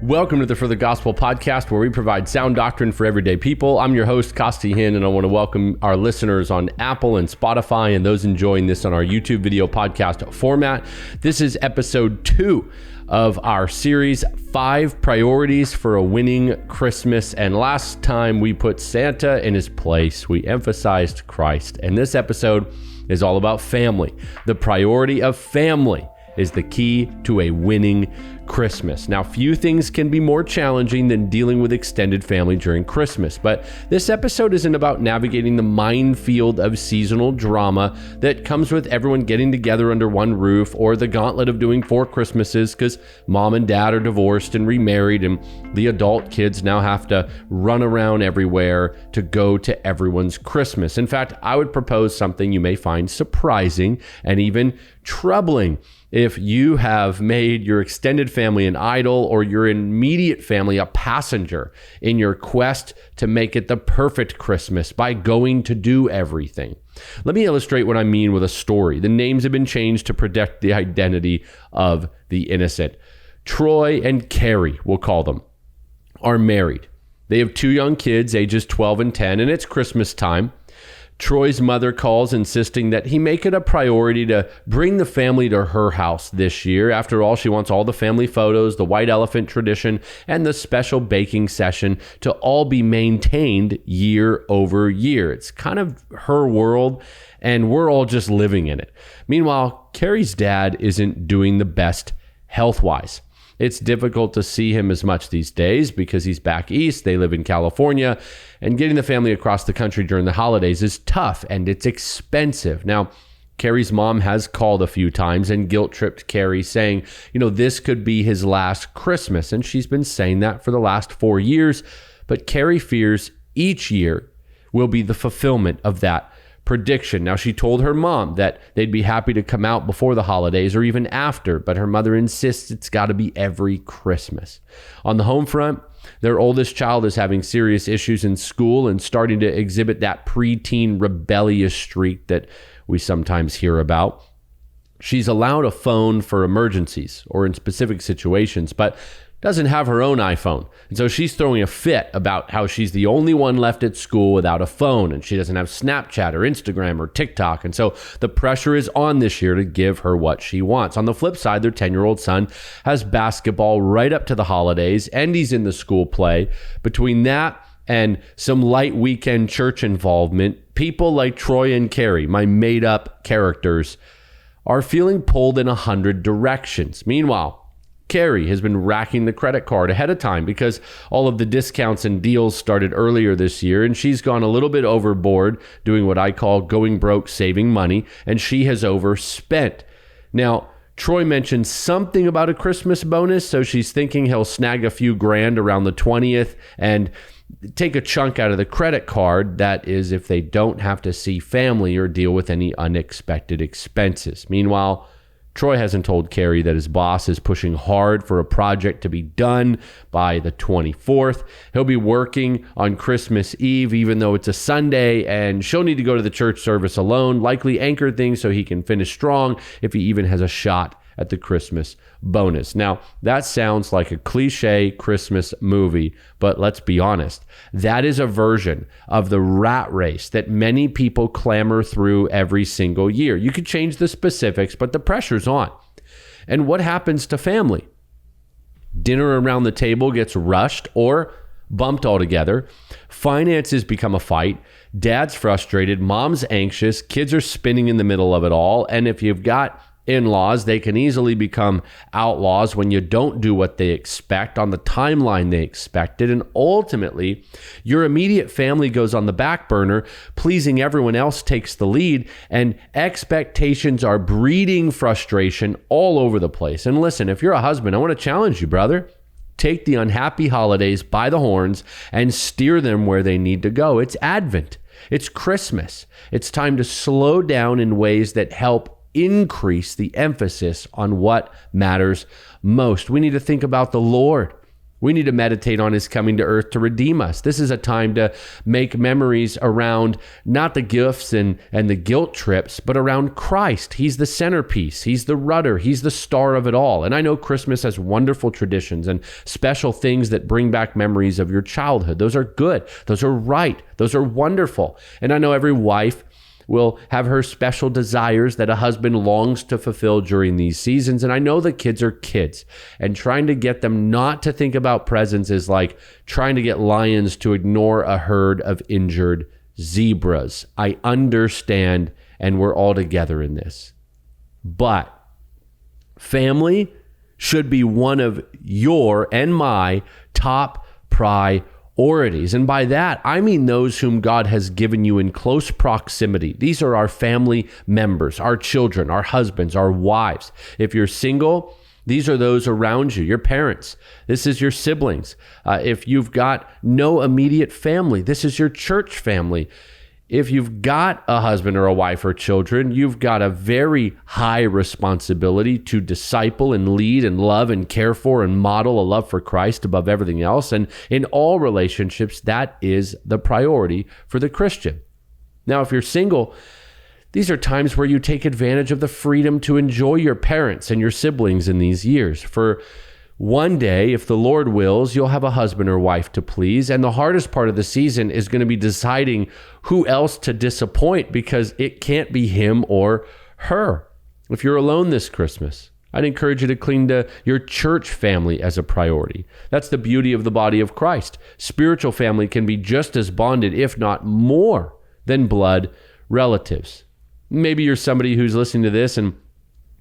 Welcome to the For the Gospel podcast, where we provide sound doctrine for everyday people. I'm your host, Costi Hinn, and I want to welcome our listeners on Apple and Spotify and those enjoying this on our YouTube video podcast format. This is episode 2 of our series, 5 Priorities for a Winning Christmas. And last time we put Santa in his place, we emphasized Christ. And this episode is all about family. The priority of family is the key to a winning Christmas. Now, few things can be more challenging than dealing with extended family during Christmas, but this episode isn't about navigating the minefield of seasonal drama that comes with everyone getting together under one roof, or the gauntlet of doing 4 Christmases because mom and dad are divorced and remarried, and the adult kids now have to run around everywhere to go to everyone's Christmas. In fact, I would propose something you may find surprising and even troubling. If you have made your extended family an idol, or your immediate family a passenger in your quest to make it the perfect Christmas by going to do everything. Let me illustrate what I mean with a story. The names have been changed to protect the identity of the innocent. Troy and Carrie, we'll call them, are married. They have 2 young kids, ages 12 and 10, and it's Christmas time. Troy's mother calls, insisting that he make it a priority to bring the family to her house this year. After all, she wants all the family photos, the white elephant tradition, and the special baking session to all be maintained year over year. It's kind of her world, and we're all just living in it. Meanwhile, Carrie's dad isn't doing the best health-wise. It's difficult to see him as much these days because he's back east. They live in California, and getting the family across the country during the holidays is tough and it's expensive. Now, Carrie's mom has called a few times and guilt-tripped Carrie, saying, this could be his last Christmas. And she's been saying that for the last 4 years. But Carrie fears each year will be the fulfillment of that prediction. Now, she told her mom that they'd be happy to come out before the holidays or even after, but her mother insists it's got to be every Christmas. On the home front, their oldest child is having serious issues in school and starting to exhibit that preteen rebellious streak that we sometimes hear about. She's allowed a phone for emergencies or in specific situations, but doesn't have her own iPhone. And so she's throwing a fit about how she's the only one left at school without a phone, and she doesn't have Snapchat or Instagram or TikTok. And so the pressure is on this year to give her what she wants. On the flip side, their 10-year-old son has basketball right up to the holidays, and he's in the school play. Between that and some light weekend church involvement, people like Troy and Carrie, my made-up characters, are feeling pulled in 100 directions. Meanwhile, Carrie has been racking the credit card ahead of time because all of the discounts and deals started earlier this year, and she's gone a little bit overboard doing what I call going broke, saving money, and she has overspent. Now, Troy mentioned something about a Christmas bonus, so she's thinking he'll snag a few grand around the 20th and take a chunk out of the credit card. That is, if they don't have to see family or deal with any unexpected expenses. Meanwhile, Troy hasn't told Carrie that his boss is pushing hard for a project to be done by the 24th. He'll be working on Christmas Eve, even though it's a Sunday, and she'll need to go to the church service alone, likely anchor things so he can finish strong if he even has a shot at the Christmas bonus. Now, that sounds like a cliche Christmas movie, but let's be honest. That is a version of the rat race that many people clamor through every single year. You could change the specifics, but the pressure's on. And what happens to family? Dinner around the table gets rushed or bumped altogether. Finances become a fight. Dad's frustrated. Mom's anxious. Kids are spinning in the middle of it all. And if you've got in-laws, they can easily become outlaws when you don't do what they expect on the timeline they expected. And ultimately, your immediate family goes on the back burner. Pleasing everyone else takes the lead, and expectations are breeding frustration all over the place. And listen, if you're a husband, I want to challenge you, brother. Take the unhappy holidays by the horns and steer them where they need to go. It's Advent. It's Christmas. It's time to slow down in ways that help increase the emphasis on what matters most. We need to think about the Lord We need to meditate on his coming to earth to redeem us. This is a time to make memories around not the gifts and the guilt trips, but around Christ. He's the centerpiece. He's the rudder. He's the star of it all. And I know Christmas has wonderful traditions and special things that bring back memories of your childhood. Those are good. Those are right. Those are wonderful. And I know every wife will have her special desires that a husband longs to fulfill during these seasons. And I know the kids are kids, and trying to get them not to think about presents is like trying to get lions to ignore a herd of injured zebras. I understand, and we're all together in this. But family should be one of your and my top priorities. And by that, I mean those whom God has given you in close proximity. These are our family members, our children, our husbands, our wives. If you're single, these are those around you, your parents. This is your siblings. If you've got no immediate family, this is your church family. If you've got a husband or a wife or children, you've got a very high responsibility to disciple and lead and love and care for and model a love for Christ above everything else. And in all relationships, that is the priority for the Christian. Now, if you're single, these are times where you take advantage of the freedom to enjoy your parents and your siblings in these years. For one day, if the Lord wills, you'll have a husband or wife to please. And the hardest part of the season is going to be deciding who else to disappoint, because it can't be him or her. If you're alone this Christmas, I'd encourage you to cling to your church family as a priority. That's the beauty of the body of Christ. Spiritual family can be just as bonded, if not more, than blood relatives. Maybe you're somebody who's listening to this and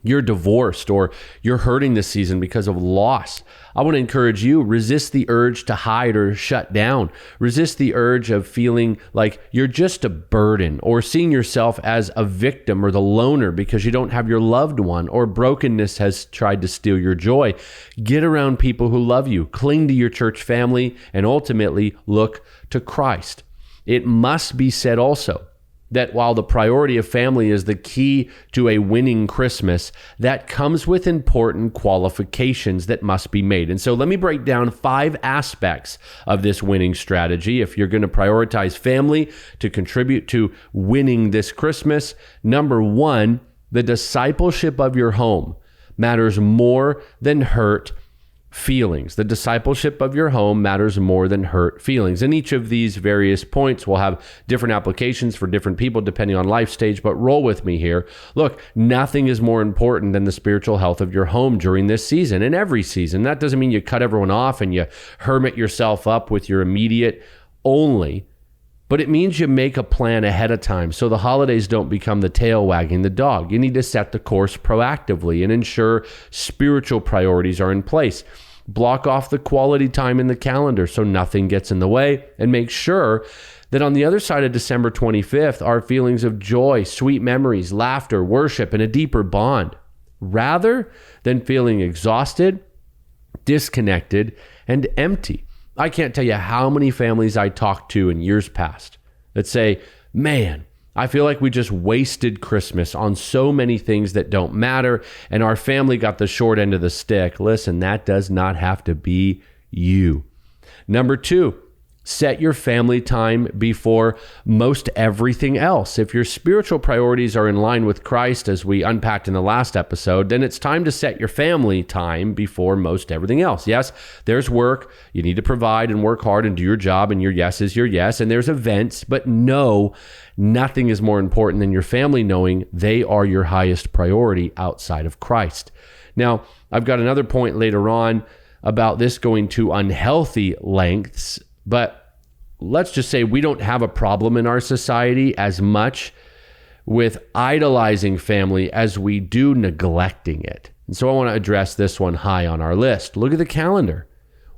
you're divorced, or you're hurting this season because of loss. I want to encourage you, resist the urge to hide or shut down. Resist the urge of feeling like you're just a burden, or seeing yourself as a victim or the loner because you don't have your loved one, or brokenness has tried to steal your joy. Get around people who love you. Cling to your church family, and ultimately look to Christ. It must be said also that while the priority of family is the key to a winning Christmas, that comes with important qualifications that must be made. And so let me break down 5 aspects of this winning strategy. If you're going to prioritize family to contribute to winning this Christmas, number 1, the discipleship of your home matters more than hurt feelings. The discipleship of your home matters more than hurt feelings. And each of these various points will have different applications for different people depending on life stage, but roll with me here. Look, nothing is more important than the spiritual health of your home during this season and every season. That doesn't mean you cut everyone off and you hermit yourself up with your immediate only, but it means you make a plan ahead of time so the holidays don't become the tail wagging the dog. You need to set the course proactively and ensure spiritual priorities are in place. Block off the quality time in the calendar so nothing gets in the way, and make sure that on the other side of December 25th are feelings of joy, sweet memories, laughter, worship, and a deeper bond, rather than feeling exhausted, disconnected, and empty. I can't tell you how many families I talked to in years past that say, man, I feel like we just wasted Christmas on so many things that don't matter, and our family got the short end of the stick. Listen, that does not have to be you. Number 2, set your family time before most everything else. If your spiritual priorities are in line with Christ, as we unpacked in the last episode, then it's time to set your family time before most everything else. Yes, there's work. You need to provide and work hard and do your job, and your yes is your yes. And there's events, but no, nothing is more important than your family knowing they are your highest priority outside of Christ. Now, I've got another point later on about this going to unhealthy lengths, but let's just say we don't have a problem in our society as much with idolizing family as we do neglecting it. And so I want to address this one high on our list. Look at the calendar.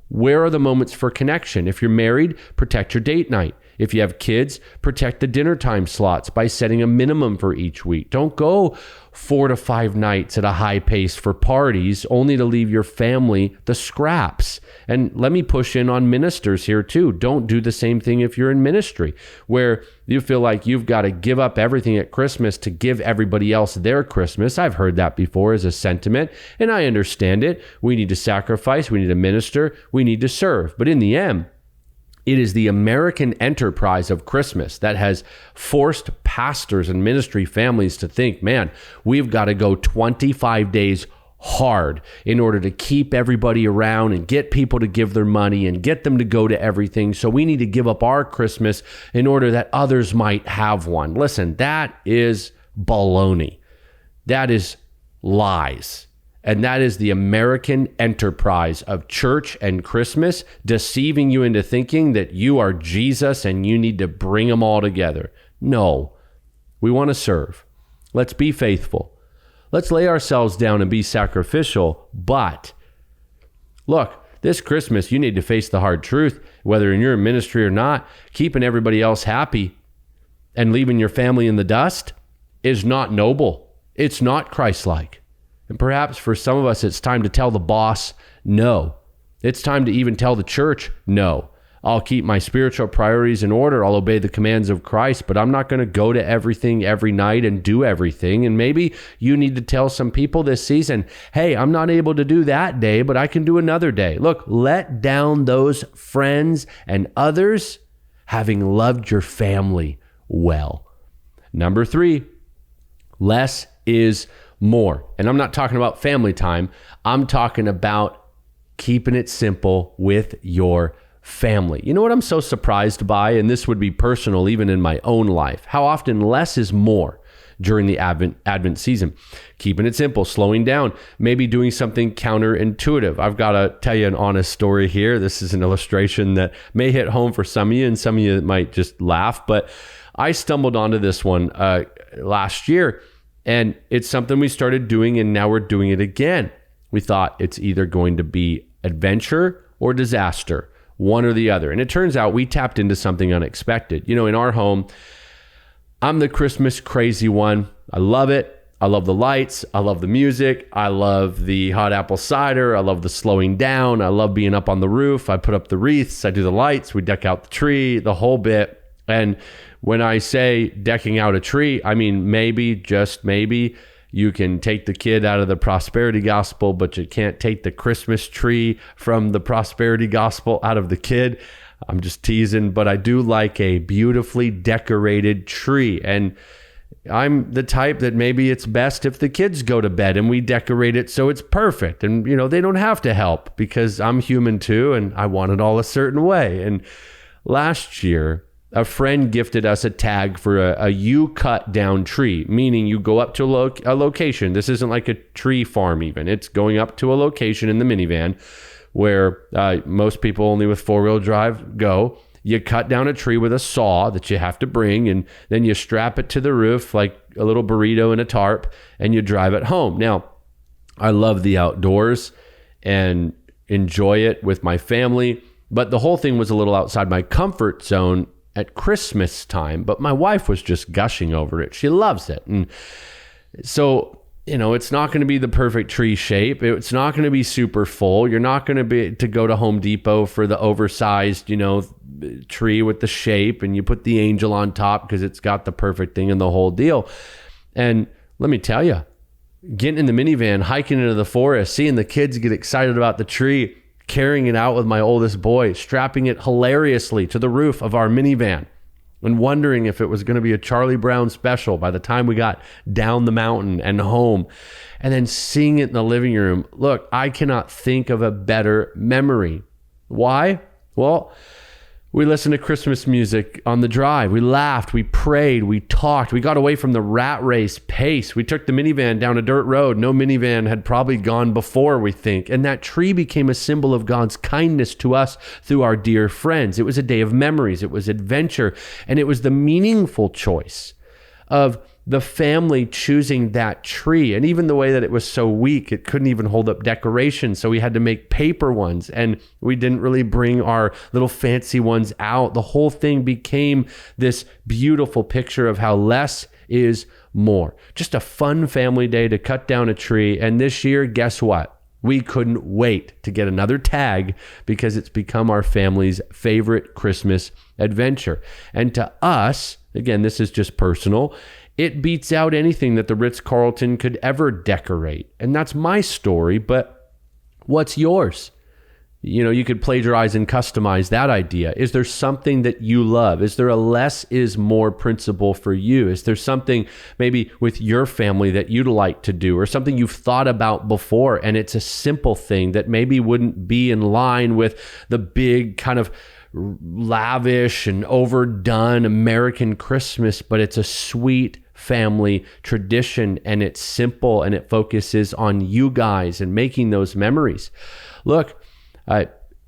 Where are the moments for connection? If you're married, protect your date night. If you have kids, protect the dinner time slots by setting a minimum for each week. Don't go 4 to 5 nights at a high pace for parties only to leave your family the scraps. And let me push in on ministers here too. Don't do the same thing if you're in ministry, where you feel like you've got to give up everything at Christmas to give everybody else their Christmas. I've heard that before as a sentiment, and I understand it. We need to sacrifice, we need to minister, we need to serve. But in the end, it is the American enterprise of Christmas that has forced pastors and ministry families to think, man, we've got to go 25 days hard in order to keep everybody around and get people to give their money and get them to go to everything. So we need to give up our Christmas in order that others might have one. Listen, that is baloney. That is lies. And that is the American enterprise of church and Christmas, deceiving you into thinking that you are Jesus and you need to bring them all together. No, we want to serve. Let's be faithful. Let's lay ourselves down and be sacrificial. But look, this Christmas, you need to face the hard truth, whether in your ministry or not. Keeping everybody else happy and leaving your family in the dust is not noble. It's not Christ-like. And perhaps for some of us, it's time to tell the boss no. It's time to even tell the church no. I'll keep my spiritual priorities in order. I'll obey the commands of Christ, but I'm not going to go to everything every night and do everything. And maybe you need to tell some people this season, hey, I'm not able to do that day, but I can do another day. Look, let down those friends and others having loved your family well. Number 3, less is more. And I'm not talking about family time. I'm talking about keeping it simple with your family. You know what I'm so surprised by, and this would be personal even in my own life, how often less is more during the Advent season. Keeping it simple, slowing down, maybe doing something counterintuitive. I've got to tell you an honest story here. This is an illustration that may hit home for some of you, and some of you might just laugh, but I stumbled onto this one last year. And it's something we started doing, and now we're doing it again. We thought it's either going to be adventure or disaster, one or the other. And it turns out we tapped into something unexpected. You know, in our home, I'm the Christmas crazy one. I love it. I love the lights. I love the music. I love the hot apple cider. I love the slowing down. I love being up on the roof. I put up the wreaths. I do the lights. We deck out the tree, the whole bit. And when I say decking out a tree, I mean, maybe, just maybe, you can take the kid out of the prosperity gospel, but you can't take the Christmas tree from the prosperity gospel out of the kid. I'm just teasing, but I do like a beautifully decorated tree. And I'm the type that maybe it's best if the kids go to bed and we decorate it so it's perfect. And, you know, they don't have to help because I'm human too, and I want it all a certain way. And last year, a friend gifted us a tag for a you cut down tree, meaning you go up to a location. This isn't like a tree farm even. It's going up to a location in the minivan where most people only with 4-wheel drive go. You cut down a tree with a saw that you have to bring, and then you strap it to the roof like a little burrito in a tarp, and you drive it home. Now, I love the outdoors and enjoy it with my family, but the whole thing was a little outside my comfort zone at Christmas time, but my wife was just gushing over it. She loves it. And so, you know, it's not going to be the perfect tree shape. It's not going to be super full. You're not going to be to go to Home Depot for the oversized, you know, tree with the shape, and you put the angel on top because it's got the perfect thing and the whole deal. And let me tell you, getting in the minivan, hiking into the forest, seeing the kids get excited about the tree, carrying it out with my oldest boy, strapping it hilariously to the roof of our minivan, and wondering if it was going to be a Charlie Brown special by the time we got down the mountain and home, and then seeing it in the living room. Look, I cannot think of a better memory. Why? Well, we listened to Christmas music on the drive. We laughed, we prayed, we talked. We got away from the rat race pace. We took the minivan down a dirt road. No minivan had probably gone before, we think. And that tree became a symbol of God's kindness to us through our dear friends. It was a day of memories. It was adventure. And it was the meaningful choice of the family choosing that tree. And even the way that it was so weak, it couldn't even hold up decorations. So we had to make paper ones, and we didn't really bring our little fancy ones out. The whole thing became this beautiful picture of how less is more. Just a fun family day to cut down a tree. And this year, guess what? We couldn't wait to get another tag because it's become our family's favorite Christmas adventure. And to us, again, this is just personal, it beats out anything that the Ritz-Carlton could ever decorate. And that's my story, but what's yours? You could plagiarize and customize that idea. Is there something that you love? Is there a less is more principle for you? Is there something maybe with your family that you'd like to do, or something you've thought about before and it's a simple thing that maybe wouldn't be in line with the big kind of lavish and overdone American Christmas, but it's a sweet family tradition, and it's simple, and it focuses on you guys and making those memories. Look,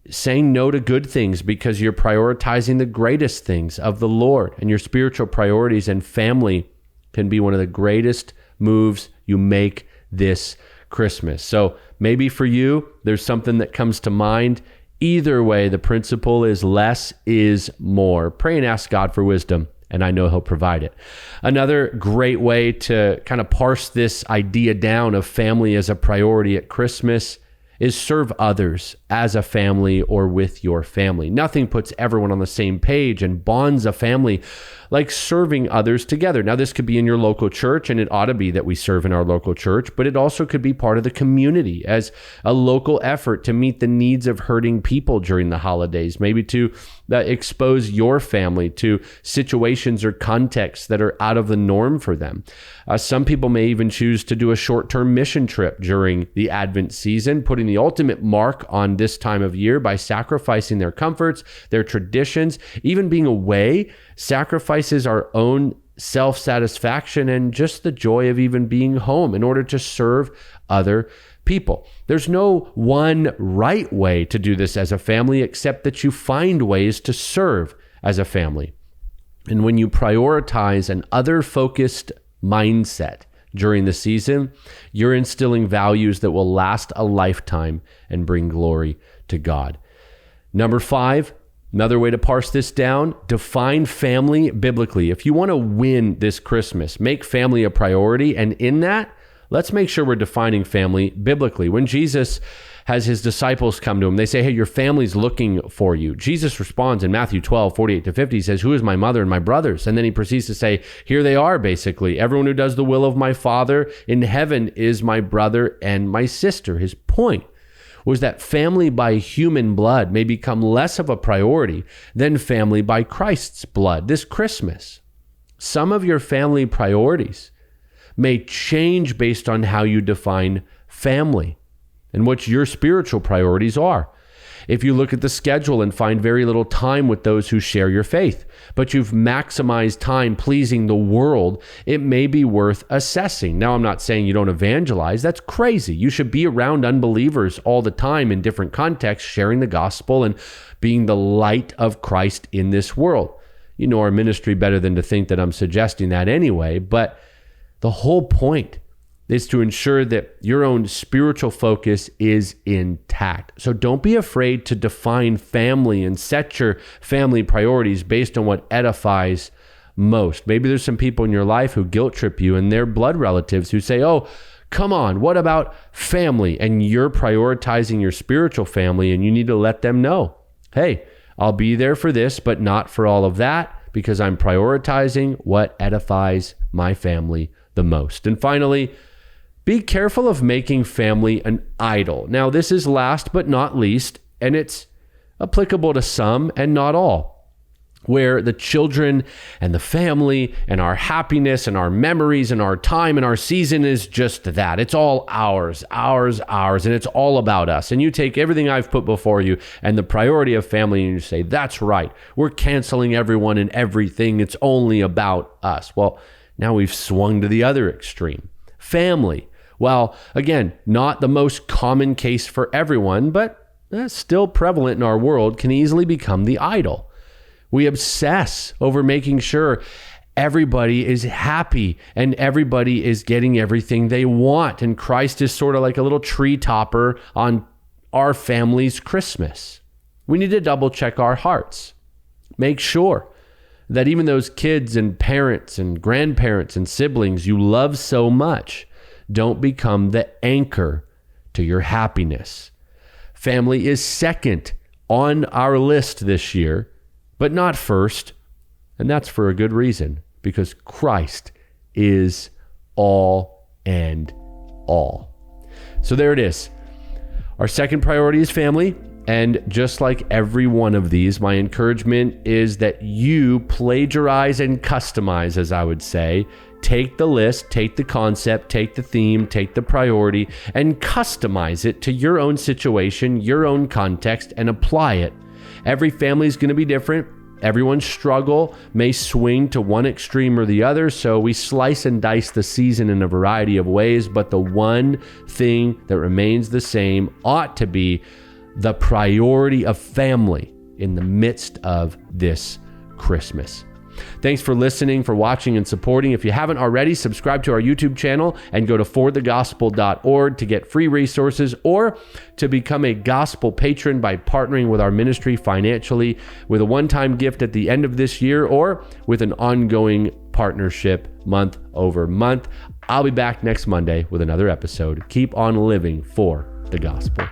saying no to good things because you're prioritizing the greatest things of the Lord, and your spiritual priorities and family can be one of the greatest moves you make this Christmas. So maybe for you, there's something that comes to mind. Either way, the principle is less is more. Pray and ask God for wisdom, and I know He'll provide it. Another great way to kind of parse this idea down of family as a priority at Christmas is serve others as a family or with your family. Nothing puts everyone on the same page and bonds a family like serving others together. Now, this could be in your local church, and it ought to be that we serve in our local church, but it also could be part of the community as a local effort to meet the needs of hurting people during the holidays, maybe to expose your family to situations or contexts that are out of the norm for them. Some people may even choose to do a short-term mission trip during the Advent season, putting the ultimate mark on this time of year by sacrificing their comforts, their traditions, even being away sacrifices our own self-satisfaction and just the joy of even being home in order to serve other people. There's no one right way to do this as a family, except that you find ways to serve as a family. And when you prioritize an other-focused mindset during the season, you're instilling values that will last a lifetime and bring glory to God. Number 5, another way to parse this down, define family biblically. If you want to win this Christmas, make family a priority. And in that, let's make sure we're defining family biblically. When Jesus has his disciples come to him, they say, hey, your family's looking for you. Jesus responds in Matthew 12:48-50, he says, who is my mother and my brothers? And then he proceeds to say, here they are, basically. Everyone who does the will of my Father in heaven is my brother and my sister. His point was that family by human blood may become less of a priority than family by Christ's blood this Christmas. Some of your family priorities may change based on how you define family and what your spiritual priorities are. If you look at the schedule and find very little time with those who share your faith, but you've maximized time pleasing the world, it may be worth assessing. Now, I'm not saying you don't evangelize. That's crazy. You should be around unbelievers all the time in different contexts, sharing the gospel and being the light of Christ in this world. You know our ministry better than to think that I'm suggesting that anyway, but the whole point is to ensure that your own spiritual focus is intact. So don't be afraid to define family and set your family priorities based on what edifies most. Maybe there's some people in your life who guilt trip you, and they're blood relatives who say, oh, come on, what about family? And you're prioritizing your spiritual family, and you need to let them know, hey, I'll be there for this, but not for all of that, because I'm prioritizing what edifies my family the most. And finally, be careful of making family an idol. Now, this is last but not least, and it's applicable to some and not all, where the children and the family and our happiness and our memories and our time and our season is just that. It's all ours, and it's all about us. And you take everything I've put before you and the priority of family, and you say, that's right, we're canceling everyone and everything. It's only about us. Well, now we've swung to the other extreme. Family. Well, again, not the most common case for everyone, but still prevalent in our world, can easily become the idol. We obsess over making sure everybody is happy and everybody is getting everything they want. And Christ is sort of like a little tree topper on our family's Christmas. We need to double check our hearts. Make sure that even those kids and parents and grandparents and siblings you love so much don't become the anchor to your happiness. Family is second on our list this year, but not first. And that's for a good reason, because Christ is all and all. So there it is. Our second priority is family. And just like every one of these, my encouragement is that you plagiarize and customize, as I would say. Take the list, take the concept, take the theme, take the priority, and customize it to your own situation, your own context, and apply it. Every family is going to be different. Everyone's struggle may swing to one extreme or the other, so we slice and dice the season in a variety of ways, but the one thing that remains the same ought to be the priority of family in the midst of this Christmas. Thanks for listening, for watching, and supporting. If you haven't already, subscribe to our YouTube channel and go to forthegospel.org to get free resources or to become a gospel patron by partnering with our ministry financially with a one-time gift at the end of this year or with an ongoing partnership month over month. I'll be back next Monday with another episode. Keep on living for the gospel.